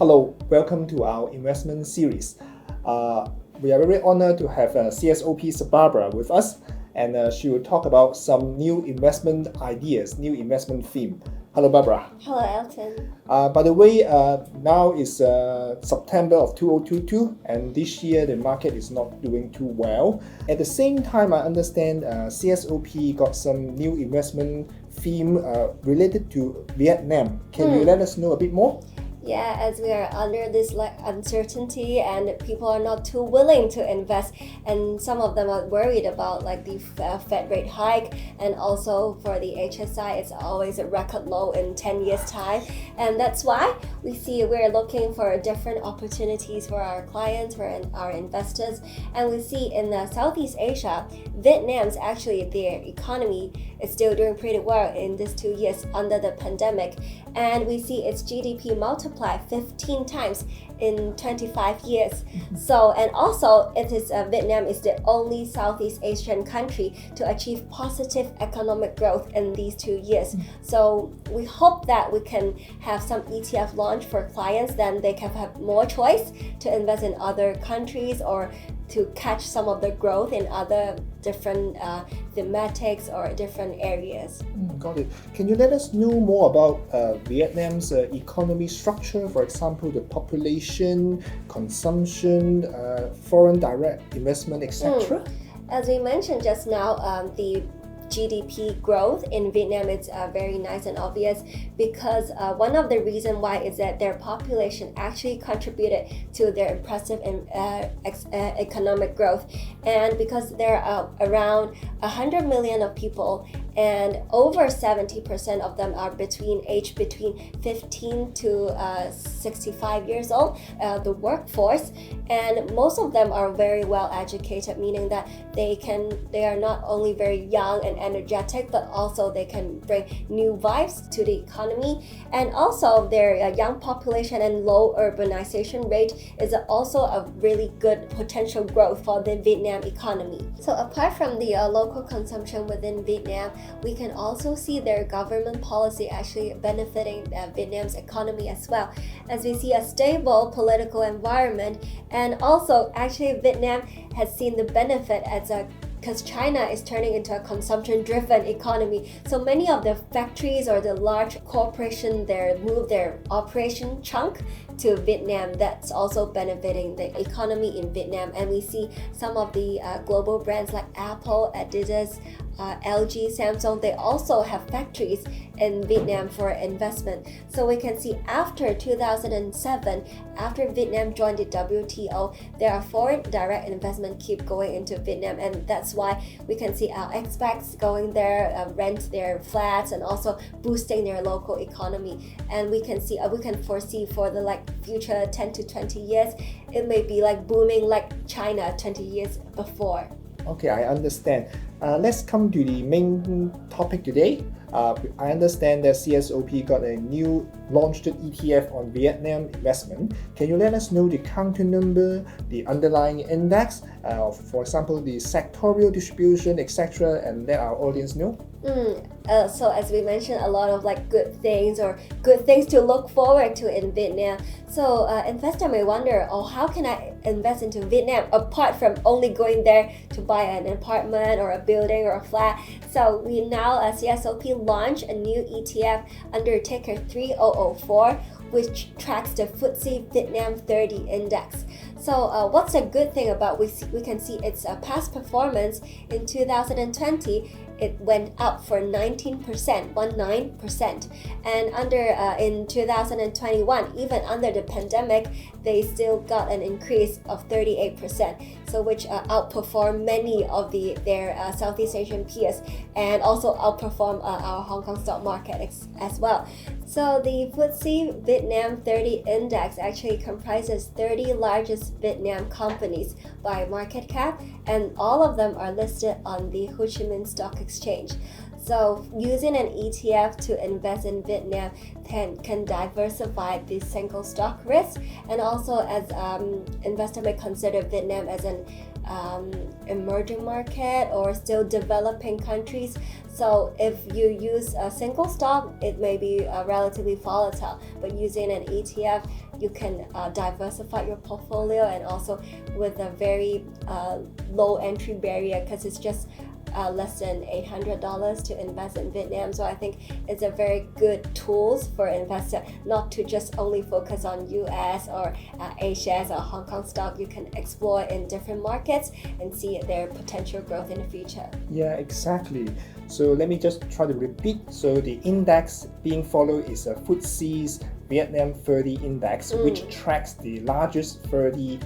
Hello, welcome to our investment series. We are very honored to have CSOP's Barbara with us, and she will talk about some new investment ideas, new investment theme. Hello, Barbara. Hello, Alton. By the way, now is September of 2022, and this year the market is not doing too well. At the same time, I understand CSOP got some new investment theme related to Vietnam. Can you let us know a bit more? Yeah, as we are under this uncertainty and people are not too willing to invest, and some of them are worried about the Fed rate hike, and also for the HSI, it's always a record low in 10 years time, and that's why we're looking for different opportunities for our clients, for our investors, and we see in Southeast Asia, Vietnam's actually their economy is still doing pretty well in these 2 years under the pandemic, and we see its GDP multiply 15 times in 25 years. So, and also Vietnam is the only Southeast Asian country to achieve positive economic growth in these 2 years. So we hope that we can have some ETF launch for clients, then they can have more choice to invest in other countries or to catch some of the growth in other different thematics or different areas. Got it. Can you let us know more about Vietnam's economy structure? For example, the population, consumption, foreign direct investment, etc. As we mentioned just now, the GDP growth in Vietnam is very nice and obvious because one of the reasons why is that their population actually contributed to their impressive economic growth, and because there are around 100 million of people and over 70% of them are between 15 to 65 years old, the workforce, and most of them are very well educated, meaning that they are not only very young and energetic, but also they can bring new vibes to the economy, and also their young population and low urbanization rate is also a really good potential growth for the Vietnam economy. So apart from the local consumption within Vietnam, we can also see their government policy actually benefiting Vietnam's economy as well, as we see a stable political environment, and also actually Vietnam has seen the benefit because China is turning into a consumption-driven economy. So many of the factories or the large corporations there move their operation chunk to Vietnam. That's also benefiting the economy in Vietnam. And we see some of the global brands like Apple, Adidas, LG, Samsung, they also have factories in Vietnam for investment. So we can see after 2007, after Vietnam joined the WTO, there are foreign direct investment keep going into Vietnam, and that's why we can see our expats going there, rent their flats, and also boosting their local economy. And we can foresee for the future 10 to 20 years, it may be booming like China 20 years before. Okay, I understand. Let's come to the main topic today. I understand that CSOP got a new launched ETF on Vietnam investment. Can you let us know the counter number, the underlying index, for example, the sectorial distribution, etc., and let our audience know? So as we mentioned, a lot of good things to look forward to in Vietnam. So investor may wonder, how can I invest into Vietnam apart from only going there to buy an apartment or a building or a flat? So we now CSOP launched a new ETF under ticker 3004, which tracks the FTSE Vietnam 30 index. So what's a good thing about we can see its past performance in 2020. It went up for 19%, and in 2021, even under the pandemic, they still got an increase of 38%. So which outperformed many of their Southeast Asian peers, and also outperform our Hong Kong stock market as well. So the FTSE Vietnam 30 index actually comprises 30 largest Vietnam companies by market cap, and all of them are listed on the Ho Chi Minh Stock Exchange. So using an ETF to invest in Vietnam can diversify the single stock risk, and also as investor may consider Vietnam as an emerging market or still developing countries. So if you use a single stock, it may be relatively volatile, but using an ETF, you can diversify your portfolio, and also with a very low entry barrier, because it's just less than $800 to invest in Vietnam. So I think it's a very good tools for investor not to just only focus on US or A shares or Hong Kong stock. You can explore in different markets and see their potential growth in the future. Yeah, exactly. So let me just try to repeat. So the index being followed is a FTSE's Vietnam 30 index, which tracks the largest 30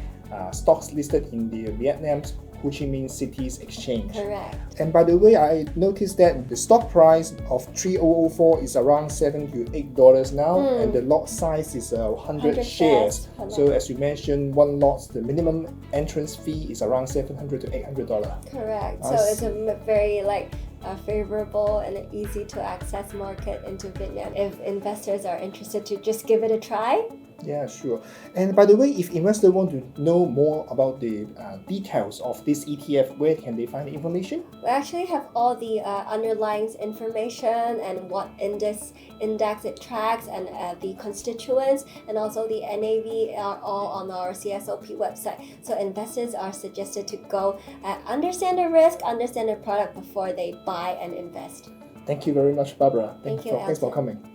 stocks listed in the Vietnam's Ho Chi Minh City's exchange. Correct. And by the way, I noticed that the stock price of 3004 is around $7 to $8 now, and the lot size is 100 shares. So as you mentioned, one lot, the minimum entrance fee is around $700 to $800. Correct. So it's a very favorable and easy to access market into Vietnam. If investors are interested to just give it a try. Yeah, sure. And by the way, if investors want to know more about the details of this ETF, where can they find the information? We actually have all the underlying information and what index it tracks, and the constituents, and also the NAV are all on our CSOP website. So investors are suggested to go understand the risk, understand the product before they buy and invest. Thank you very much, Barbara. Thanks for coming.